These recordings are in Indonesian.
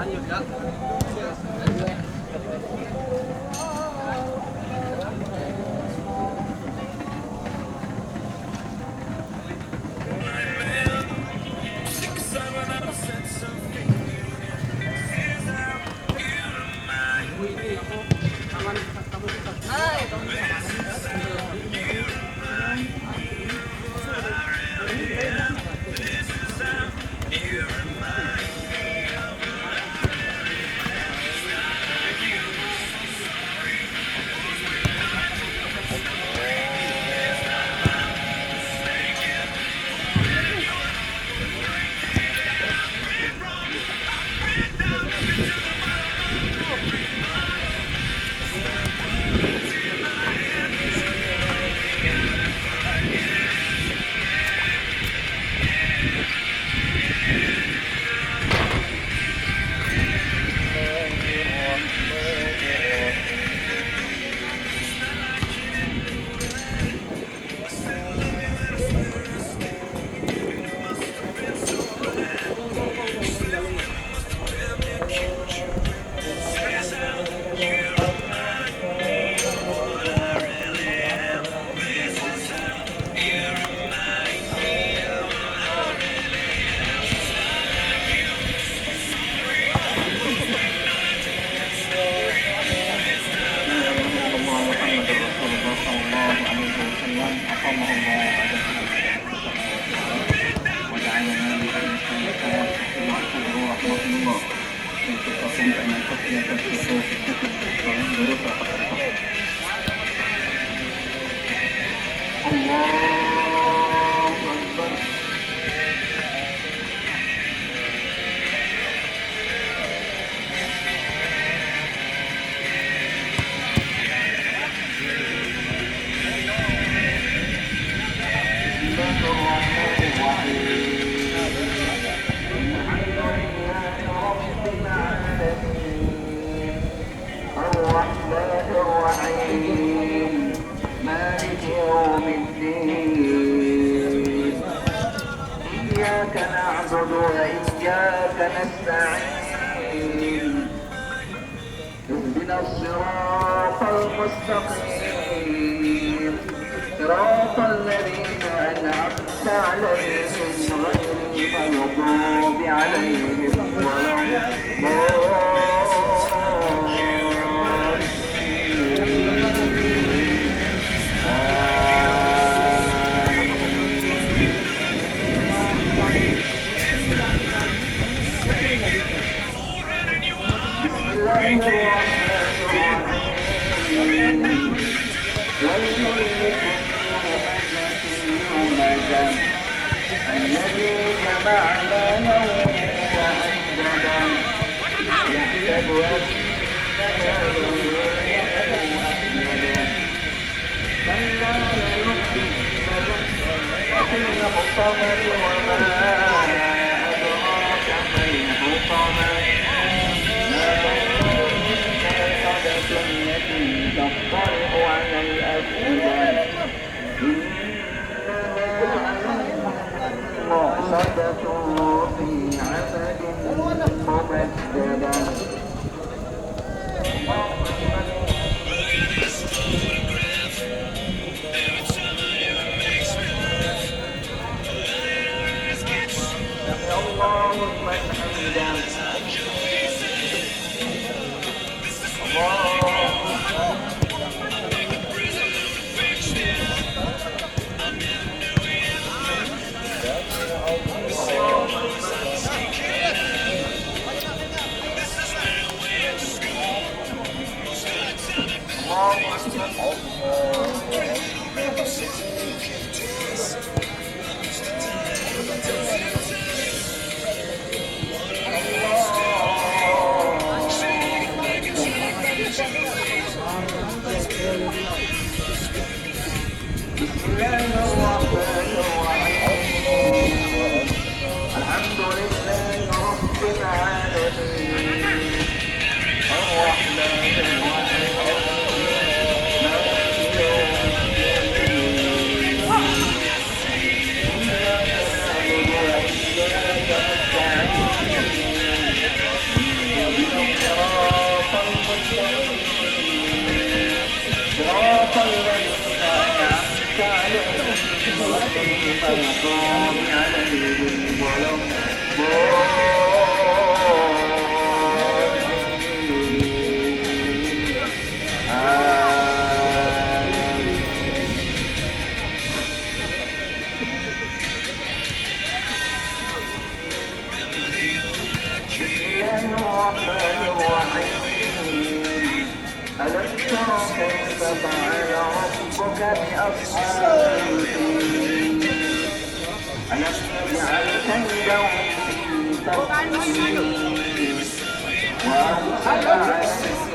lanjut ya. الرحمن الرحيم ألم تر كيف فعل ربك بأصحاب الفيل ألم يجعل كيدهم في تضليل وأرسل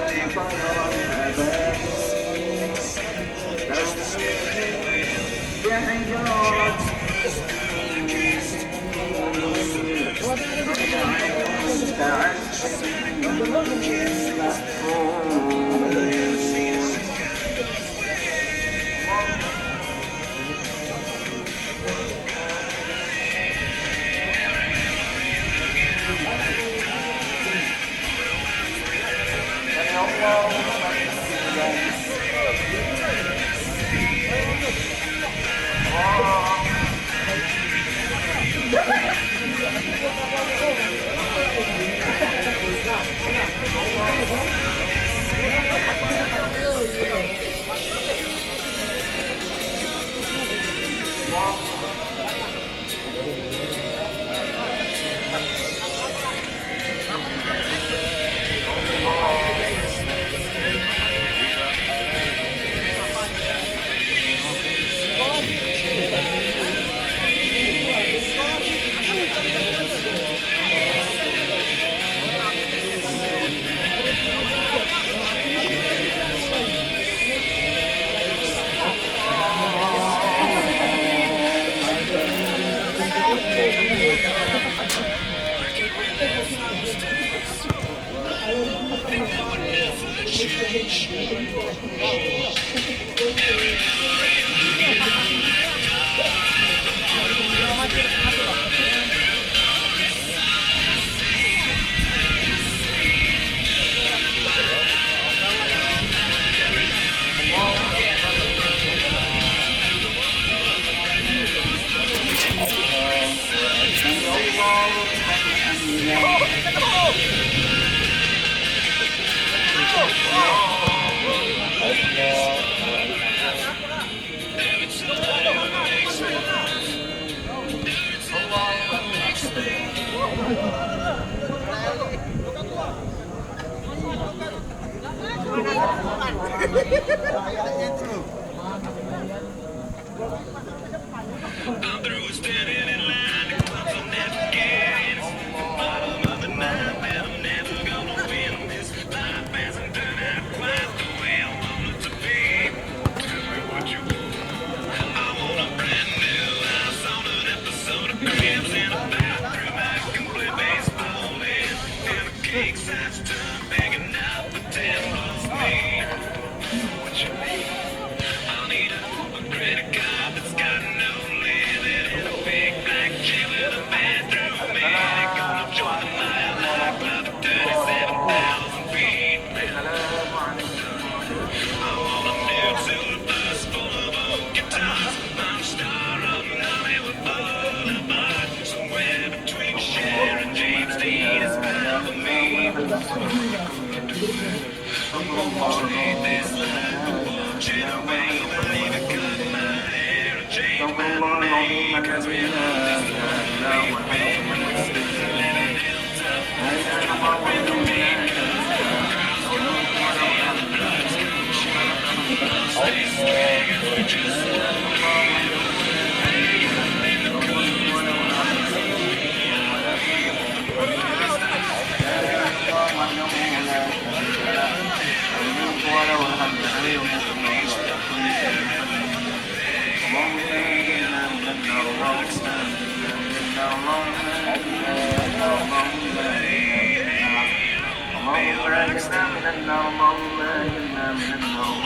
عليهم طيرا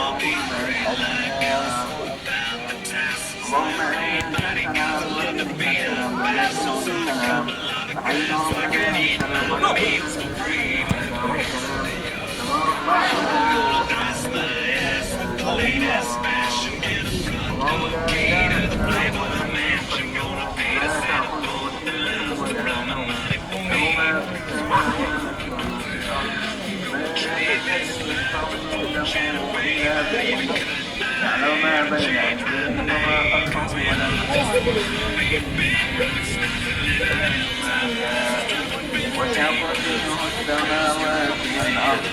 أبابيل ترميهم بحجارة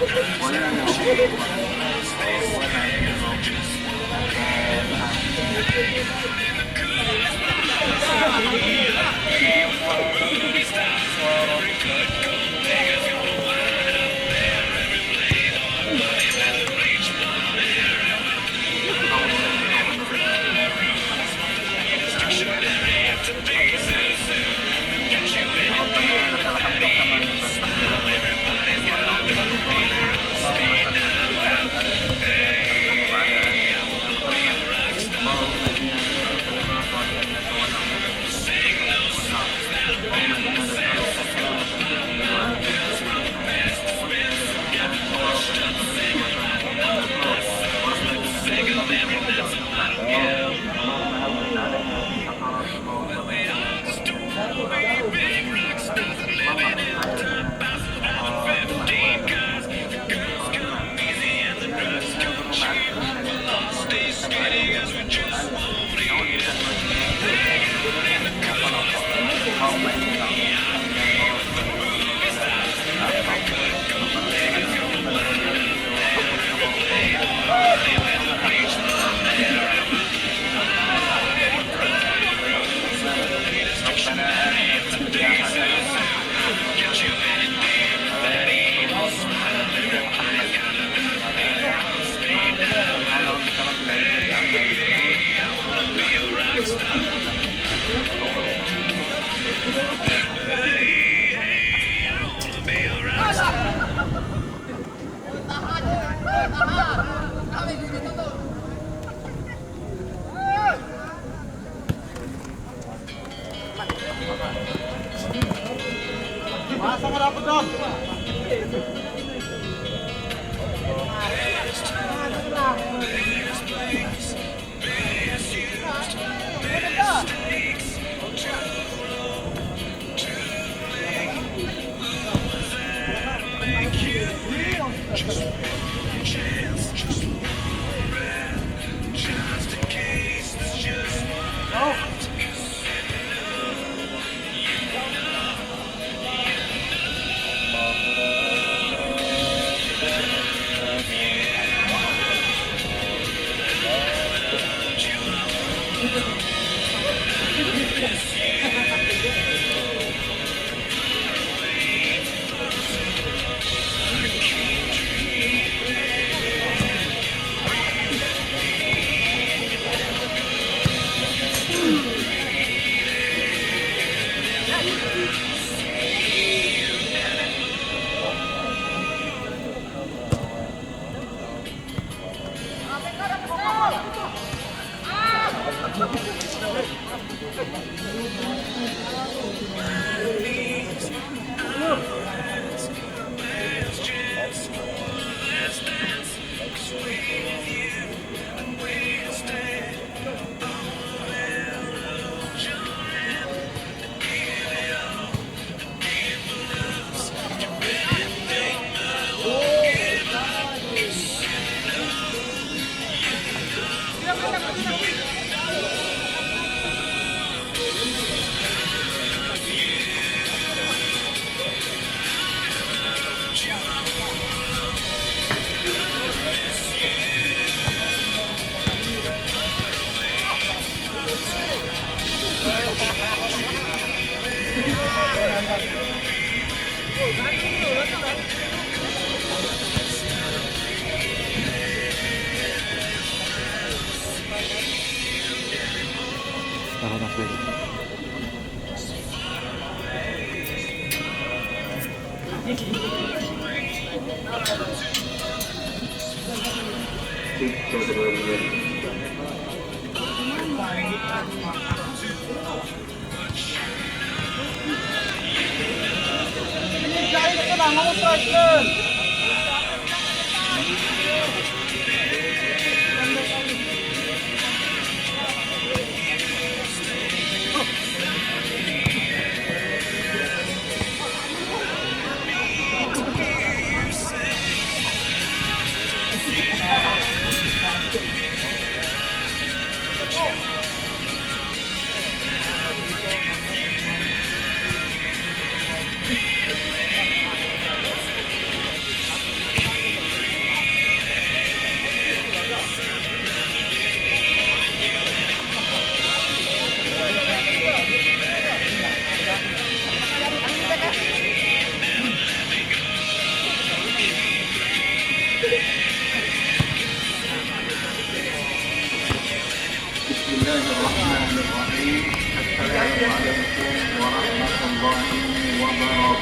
wala na ako. Wala Masa marapot dong.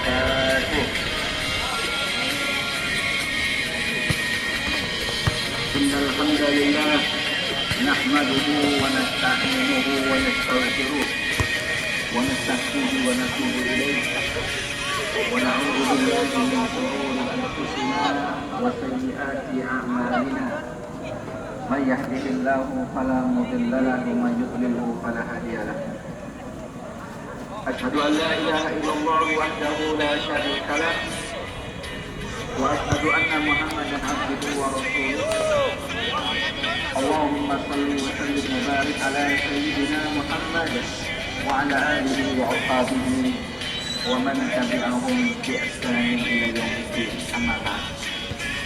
وبركاته. إن الحمد لله نحمده ونستعينه ونستغفره ونستهديه ونتوب إليه ونعوذ بالله من شرور أنفسنا وسيئات أعمالنا. من يهده الله فلا مضل له ومن يضلله فلا هادي له. أشهد أن لا إله إلا الله وحده لا شريك له وأشهد أن محمدا عبده ورسوله. اللهم صل وسلم وبارك على سيدنا محمد وعلى آله وأصحابه ومن تبعهم بإحسان إلى يوم الدين. أما بعد.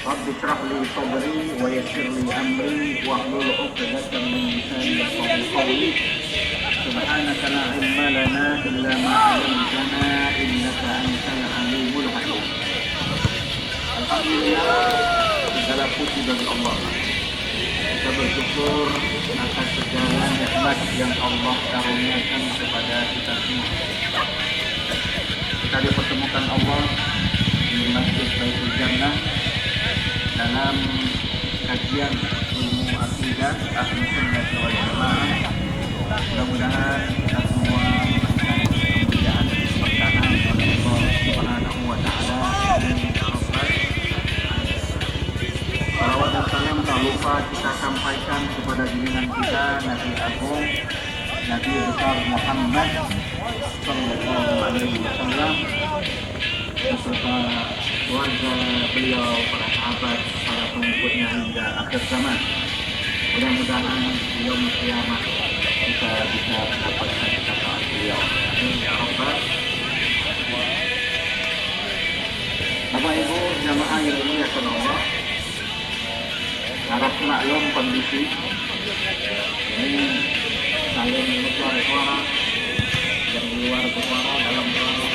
رب اشرح لي صدري ويسر لي أمري واحلل عقدة من لساني يفقهوا قولي. سبحانك لا علم لنا إلا ما علمتنا إنك أنت العليم الحكيم. Alhamdulillah, segala puji bagi Allah. Kita bersyukur atas segala nikmat yang Allah karuniakan kepada kita semua. Kita dipertemukan Allah di Masjid Baitul Jannah dalam kajian ilmu akidah Ahlus Sunnah wal Jamaah. Mudah-mudahan kita semua memberikan kemuliaan dan keberkahan oleh Allah Subhanahu wa taala. Salawat dan salam tak lupa kita sampaikan kepada junjungan kita Nabi Agung Nabi besar Muhammad sallallahu alaihi wasallam beserta keluarga beliau, para sahabat, para pengikutnya hingga akhir zaman. Mudah-mudahan beliau kiamat kita bisa mendapatkan syafaat beliau. Amin ya rabbal. Bapak Ibu jamaah yang dimuliakan Allah, harap maklum kondisi ini saling suara yang di luar suara dalam suara.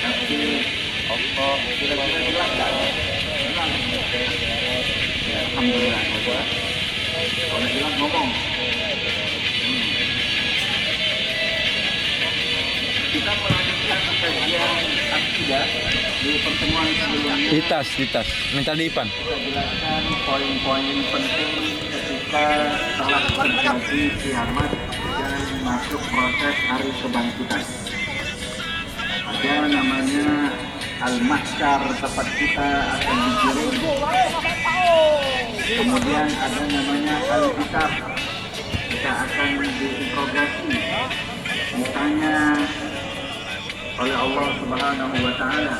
Tapi Allah kira-kira jelas tak? Ya, alhamdulillah. Kalau jelas ngomong. Kita melanjutkan kajian akidah di pertemuan sebelumnya. Litas, minta diipan. Kita jelaskan poin-poin penting ketika telah terjadi kiamat dan masuk proses hari kebangkitan. Ada namanya al-mahsyar, tempat kita akan digiring. Kemudian ada namanya al-kitab, kita akan diinterogasi, ditanya oleh Allah Subhanahu wa taala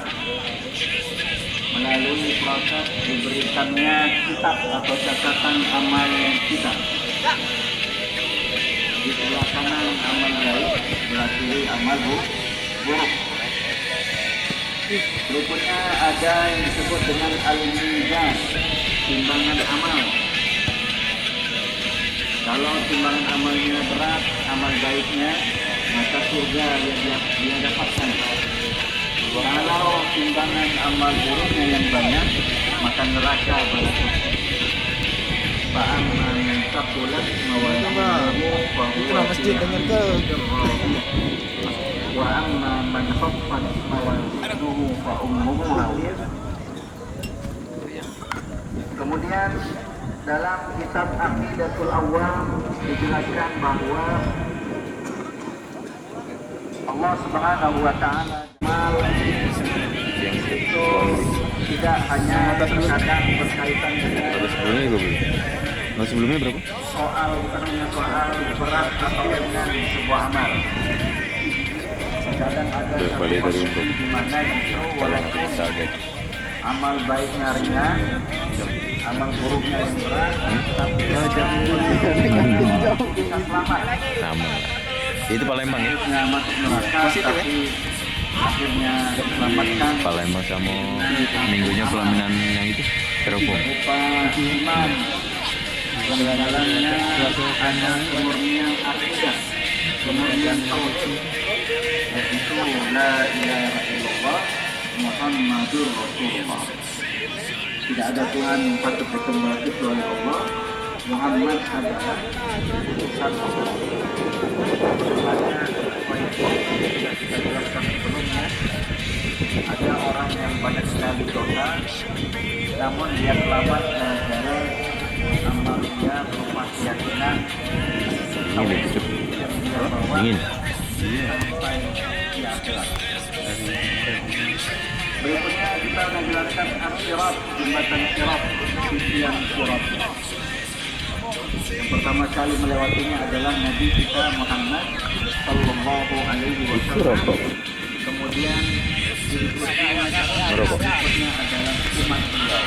melalui proses diberikannya kitab atau catatan amal kita. Di sebelah kanan amal baik, sebelah kiri amal buruk. Berikutnya ada yang disebut dengan al-mizan, timbangan amal. Kalau timbangan amalnya berat, amal baiknya, maka surga yang dia dapatkan. Kalau timbangan amal buruknya yang banyak, maka neraka balasnya. Fa'amma man thaqulat mawazinuhu fahuwa fi 'ishatin radiyah. Wa amma man khaffat mawazinuhu fa ummuhu hawiyah. Kemudian dalam kitab Aqidatul Awwam dijelaskan bahwa Allah Subhanahu wa taala itu tidak hanya terkadang berkaitan dengan Sebelumnya juga belum. Nah, sebelumnya berapa? soal berat atau ringan sebuah amal. Kadang ada satu di mana justru walaupun amal baiknya ringan, amal buruknya yang berat, tapi bisa selamat. Sama. Itu Palembang ya? Masuk neraka, tapi akhirnya diselamatkan. Palembang sama minggunya pelaminan yang itu Teropong. Berupa iman yang dalamnya hanya kemurnian akidah, kemurnian tauhid, yaitu la ilaha illallah Muhammadur Rasulullah. Tidak ada Tuhan yang patut disembah kecuali Allah. Muhammad adalah utusan Allah. sudah kita jelaskan sebelumnya, ada orang yang banyak sekali dosa, namun dia selamat gara-gara amal dia berupa keyakinan Dingin ya, Cuk. yang dia bawa Dingin. sampai di akhirat. Berikutnya kita akan jelaskan as-sirat, jembatan sirat, sisian sirat. Yang pertama kali melewatinya adalah Nabi kita Muhammad Sallallahu Alaihi Wasallam. Kemudian berikutnya adalah umat beliau.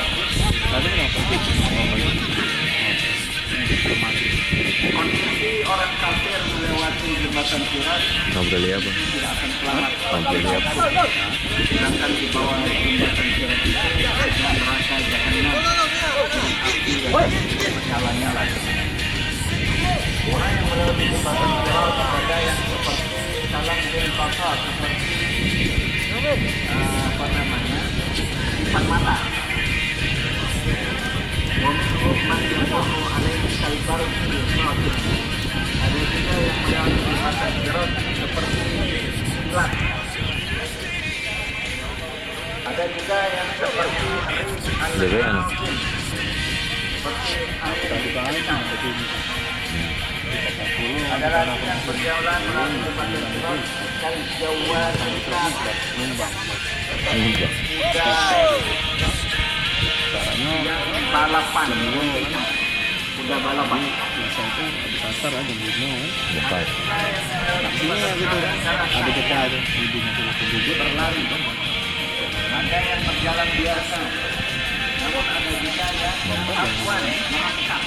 Kondisi orang kafir melewati jembatan sirat Nggak boleh apa? tidak akan selamat. Tampil lihat. Sedangkan di bawah jembatan sirat itu ada neraka jahanam dengan api yang menyala-nyala. Orang yang melewati jembatan sirat ada yang seperti salam bin bakar, seperti apa namanya, ipan mata. Untuk menjatuh alaihi kalbar filsafat. Ada juga yang melewati jembatan sirat seperti silat. Ada juga yang seperti Dewean. seperti ada lagi yang berjalan melalui jembatan sirat dari jauhan balapan, udah balapan. Pasar aja gitu kan. Bukan. Sini ya gitu. Ada kita ada hidung Berlari. Ada yang berjalan biasa, namun ada juga yang afwan, merangkak.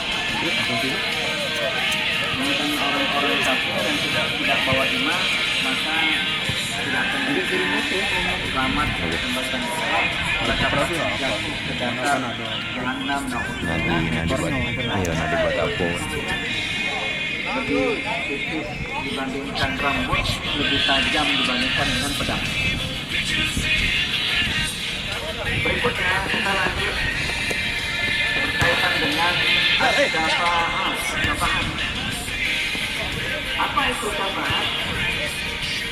Mungkin orang-orang kafir yang tidak bawa iman, maka tidak akan selamat dari jembatan sirat. Mereka pasti jatuh ke dasar jahanam. Nadi buat. Ayo nadi buat apa? Lebih tipis dibandingkan rambut, lebih tajam dibandingkan dengan pedang. Berikutnya kita lanjut berkaitan dengan syafaat. Apa itu syafaat?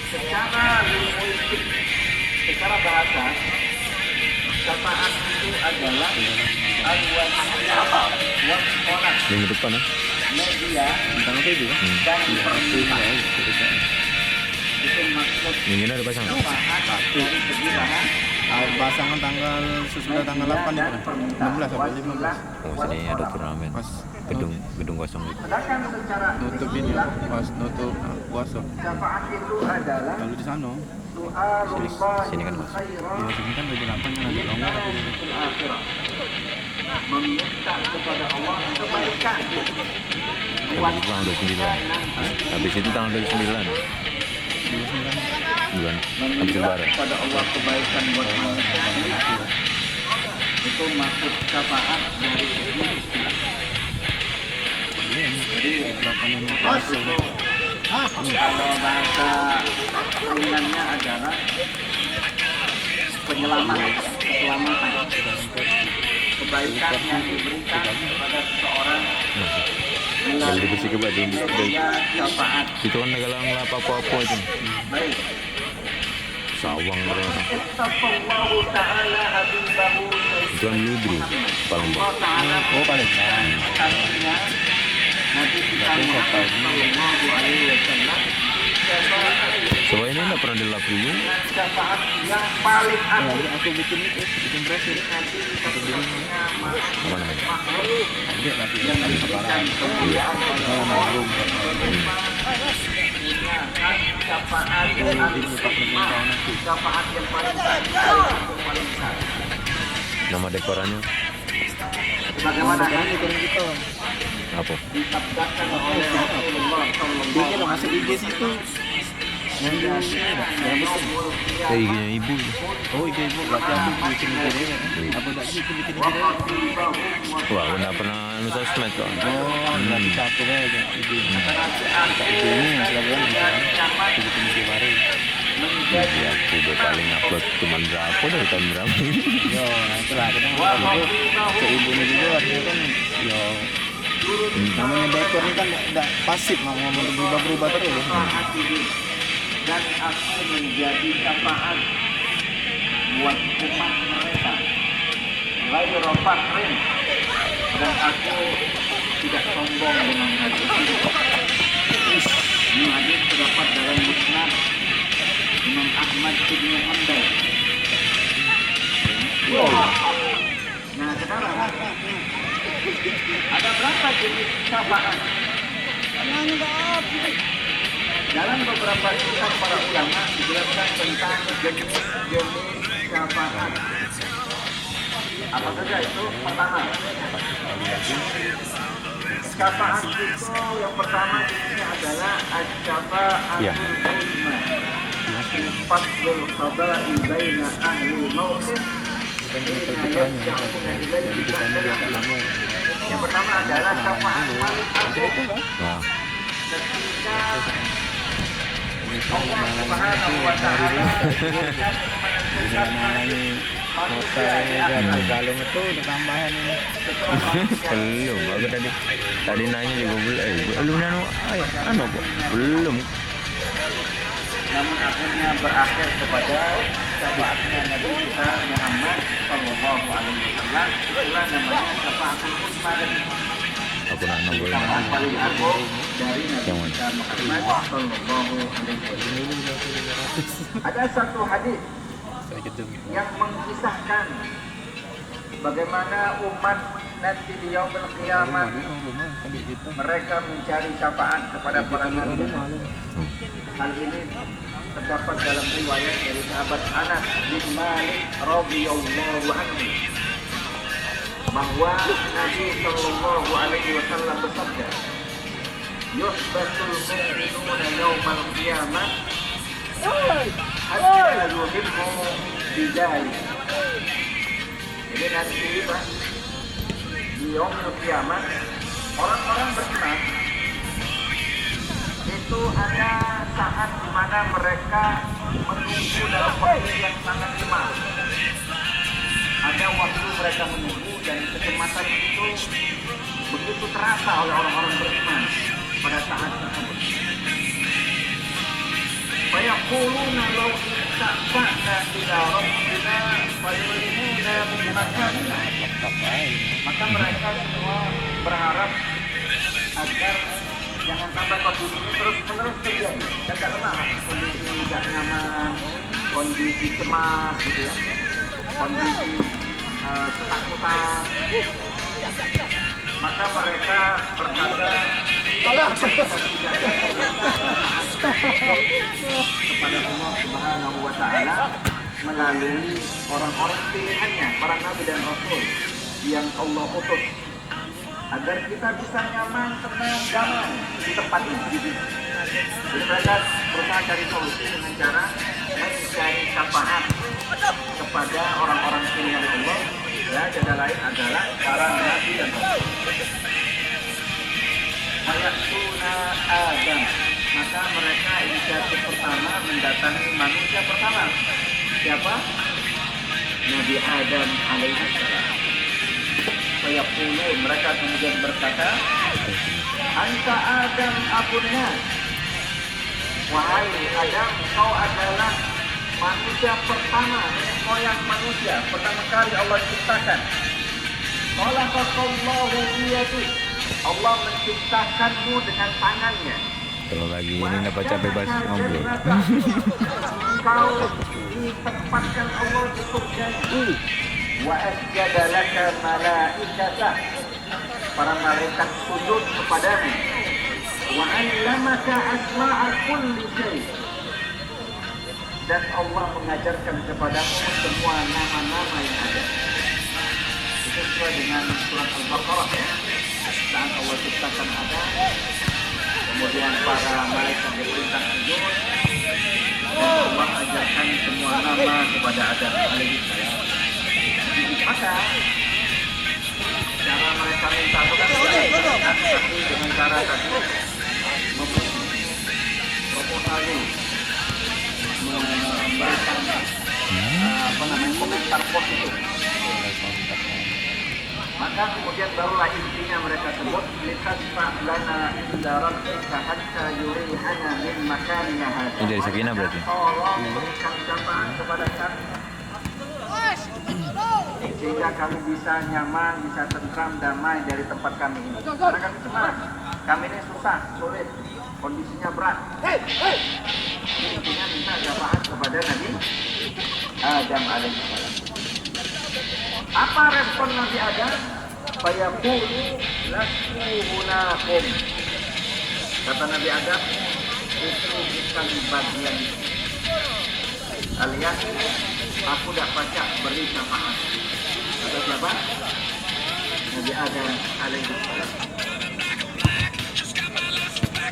Secara linguistik, secara bahasa, syafaat itu adalah al-wasiyah Minggu depan ya? media Tentang apa itu? dan permintaan. Itu maksud Minggu ini ada pasang. syafaat dari segi bahan. Pasangan tanggal sesudah tanggal 8 itu kan. 16 atau 15. Oh sini ada turnamen. Pas Gedung kosong itu. Sedangkan secara nutup ini ya, pas nutup puasa. syafaat itu adalah Kalau di sana Sini kan mas. ya sini kan 28 kan ada longgar tapi fil akhirah. Meminta kepada Allah kebaikan. Habis itu tanggal 29. Habis itu tanggal 29. Bulan. Habis Meminta lebaran. kepada Allah kebaikan buat manusia. Itu maksud syafaat dari segi istilah. Jadi maksud itu kalau bahasa ringannya adalah penyelamat, keselamatan, kebaikan yang diberikan kepada seseorang Yang dibersih ke baju. melalui syafaat. Itu kan negara ngelap apa-apa itu. Baik. Sawang mereka. Ittaqallahu ta'ala habibahu Itu kan ludru. Palembang. Allah Ta'ala oh paling kasihnya Nabi kita Muhammad Sallallahu Alaihi Wasallam syafaat Coba ini enggak pernah dilap dulu. dengan syafaat yang paling agung. aku bikin itu, bikin brosur. Nabi satu-satunya Apa namanya? makhluk Dia tapi yang diberikan kemuliaan oleh Allah. Punya hak syafaat yang syafaat yang paling besar. Nama dekorannya Bagaimana itu kita. apa? disabdakan oleh Rasulullah Dia Sallallahu kalau masuk IG situ. Yang IG-nya ibu. Oh IG ibu, berarti aku bikin IG dia. Apa tak gitu bikin IG dia? Wah, aku enggak pernah anu sosmed kok. Oh, berarti satu aja IG. IG ini yang selalu kan aku bikin IG baru. Jadi aku udah paling upload cuman berapa dari tahun berapa? Yo, nah itulah kita itu ke ibunya juga artinya kan yo namanya dekor ini kan tidak pasif mau berubah-berubah terus. dan aku menjadi syafaat buat umat mereka. Ghairu fakhrin, dan aku tidak sombong dengan hadis ini. Ini hadis terdapat dalam Musnad Imam Ahmad bin Hanbal. Nah sekarang ada berapa jenis syafaat? Dalam beberapa kitab para ulama dijelaskan tentang jenis syafaat. Apa saja itu? Pertama, syafaat itu yang pertama ini adalah asy-syafa'atul uzma. Fadlul qada'i baina ahli mauqif. Yang pertama adalah syafaat paling agung. Ketika Allah Subhanahu wa ta'ala galung itu udah tambahan ini. Belum, aku tadi nanya juga belum anu kok belum. Namun akhirnya berakhir kepada syafaatnya Nabi kita Muhammad Sallallahu Alaihi Wasallam. Itulah namanya syafaatul uzma. Aku nak nambah Syafaat paling agung dari Nabi kita Muhammad Sallallahu Alaihi Wasallam. Ada satu hadis yang mengisahkan bagaimana umat nanti di yaumul qiyamah mereka mencari syafaat kepada para nabi. Hal ini terdapat dalam riwayat dari sahabat Anas bin Malik radhiyallahu anhu bahwa Nabi sallallahu alaihi wasallam bersabda, "Yusbatul mu'minuna yaumal qiyamah hatta yuhibbu bidzalik." Jadi nanti di yaumul qiyamah orang-orang beriman itu ada saat di mana mereka menunggu dalam waktu yang sangat cemas. Ada waktu mereka menunggu dan kecemasan itu begitu terasa oleh orang-orang beriman pada saat tersebut. Fayaquluna law istaqba'na ila rabbina fayulimuna min makanina. Maka mereka semua berharap agar jangan sampai kondisi ini terus-menerus terjadi dan tak lama kondisi tidak nyaman, kondisi cemas gitu ya, kondisi ketakutan. Maka mereka berkata kepada Allah Subhanahu wa ta'ala melalui orang-orang pilihannya, para nabi dan rasul yang Allah utus agar kita bisa nyaman, tenang, damai di tempat ini. Jadi mereka berusaha cari solusi dengan cara mencari syafaat kepada orang-orang pilihan Allah. Ya, dan lain adalah para nabi dan rasul. Ayatuna Adam, maka mereka inisiatif pertama mendatangi manusia pertama. Siapa? Nabi Adam alaihissalam. Fayaqulu, mereka kemudian berkata, Anta Adam abunna. Wahai Adam, kau adalah manusia pertama, nenek moyang manusia pertama kali Allah ciptakan. Khalaqakallahu biyadihi, Allah menciptakanmu dengan tangannya. Kalau lagi ini dapat capek bas ngobrol. Kau ditempatkan Allah di surga. Wa asjada laka malaikatah, para malaikat sujud kepadamu. Wa 'allamaka asma'a kulli syai', dan Allah mengajarkan kepadamu semua nama-nama yang ada. Itu sesuai dengan surat Al-Baqarah ya. Saat Allah ciptakan Adam, kemudian para malaikat diperintah sujud, dan Allah ajarkan semua nama kepada Adam alaihissalam. Maka cara mereka minta itu kan tapi dengan cara tadi proposal memberikan komentar positif. Maka kemudian barulah intinya mereka sebut litasfa lana inda rabbika hatta yurihana min makanina hadza. Ini dari Sakinah berarti. Tolong berikan syafaat kepada kami sehingga kami bisa nyaman, bisa tentram, damai dari tempat kami ini. Karena kami senang, kami ini susah, sulit, kondisinya berat. Jadi intinya minta syafaat kepada Nabi Adam alaihissalam. Apa respon Nabi Adam? Fayaqulu lastu hunakum. Kata Nabi Adam, itu bukan bagian alias aku tidak baca beri syafaat. Kata siapa? Nabi Adam alaihissalam.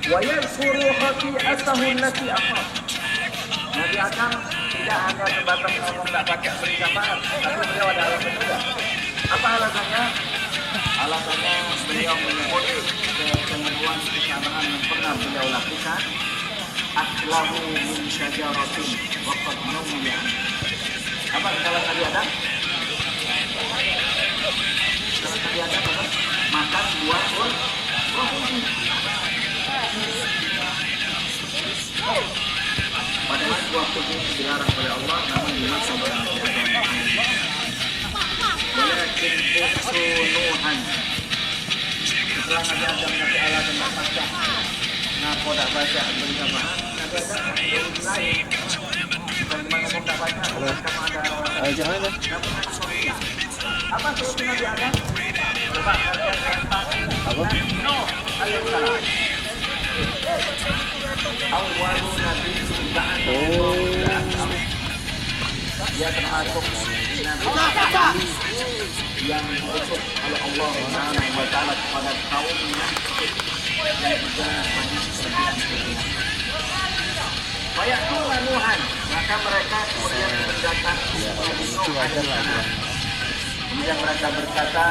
Wa yadhkuru khati'atahu allati akhaf. Nabi Adam tidak hanya sebatas ngomong tidak pakai beri syafaat, tapi beliau ada alasan juga. Apa alasannya? Alasannya beliau menyebut kemampuan kesalahan yang pernah beliau lakukan. Aklahu min syajaratin wa qad nuhiya. Apa kesalahan Nabi Adam? Kesalahan Nabi Adam apa? Makan buah rohani. Padahal buah kursi dilarang oleh Allah, namun dimakan oleh Nabi Adam. Walakin usunuhan. Setelah Nabi Adam Nabi Allah dan baca, ngaku tak baca beri syafaat, Nabi Adam belum lain. Bukan cuma ngomong tak baca, kamu ada. Jangan dah. Apa solusi Nabi Adam? Coba kalian lihat. Apa? No, alaihissalam. Awalu Nabi dia termasuk Nabi yang diutus oleh Allah Subhanahu wa taala kepada kaumnya yang juga banyak kelebihan. Banyak Nuhan, maka mereka kemudian mendatang kemudian mereka berkata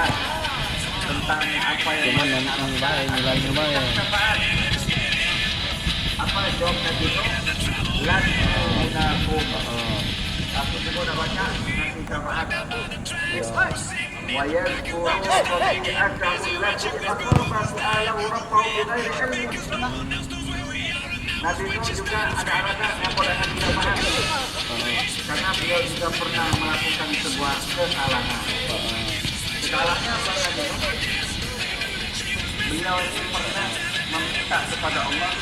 tentang apa yang nilainya baik. Apa jawab Nabi Nuh? Lan yunakum. Aku juga udah baca nanti syafaat. Wa yadhkuru khati'atahu allati aqarra su'alahu rabbahu bighairi ilmin. Nabi Nuh juga ada alasan yang pada nanti syafaat. Karena beliau juga pernah melakukan sebuah kesalahan. Kesalahannya apa Nabi Nuh? Beliau ini pernah meminta kepada Allah